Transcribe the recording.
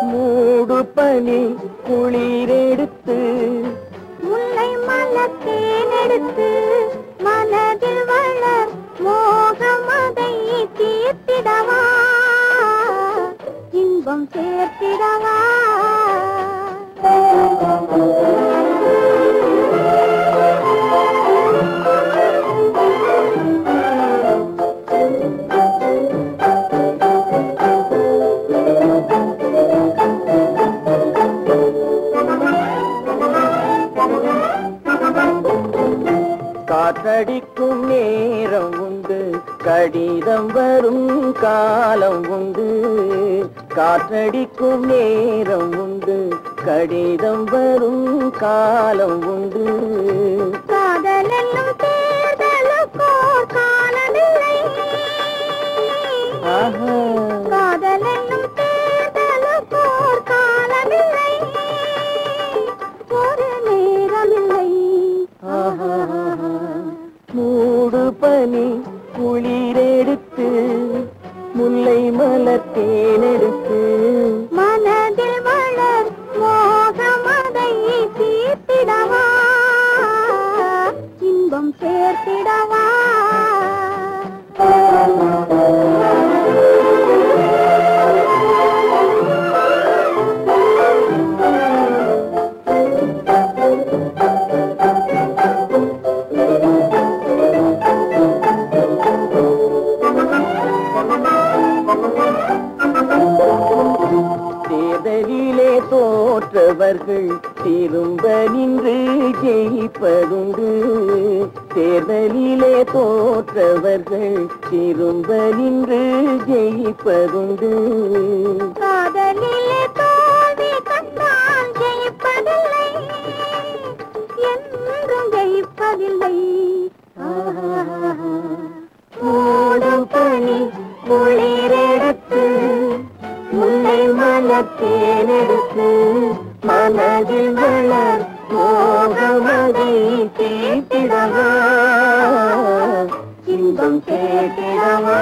மூடு பனி குளிரெடுத்து முல்லை மலத்தேனெடுத்து மனதில் வளர் மோகமதை தீர்த்திடவா இன்பம் சேர்த்திடவா காற்றடிக்கும் நேரம் உண்டு கடிதம் வரும் காலம் உண்டு காற்றடிக்கும் நேரம் உண்டு கடிதம் வரும் காலம் உண்டு காதலென்னும் தேர்தலுக்கோர் காலமில்லை காதலென்னும் தேர்தலுக்கோர் காலமில்லை ஒரு நேரமில்லை மூடு பனி குளிரெடுத்து முல்லை மலத்தேனெடுத்து மனதில் வளர் மோகமதை தீர்த்திடவா இன்பம் சேர்த்திடவா தேர்தலிலே தோற்றவர்கள் திரும்ப நின்று ஜெயிப்பதுண்டு தேர்தலிலே தோற்றவர்கள் திரும்ப நின்று ஜெயிப்பதுண்டு காதலிலே தோல்வி கண்டால் ஜெயிப்பதில்லை என்றும் ஜெயிப்பதில்லை மூடு பனி குளிரெடுத்து முல்லை மலத்தேனெடுத்து மனதில் வளர் மோகமதை தீர்த்திடவா இன்பம் சேர்த்திடவா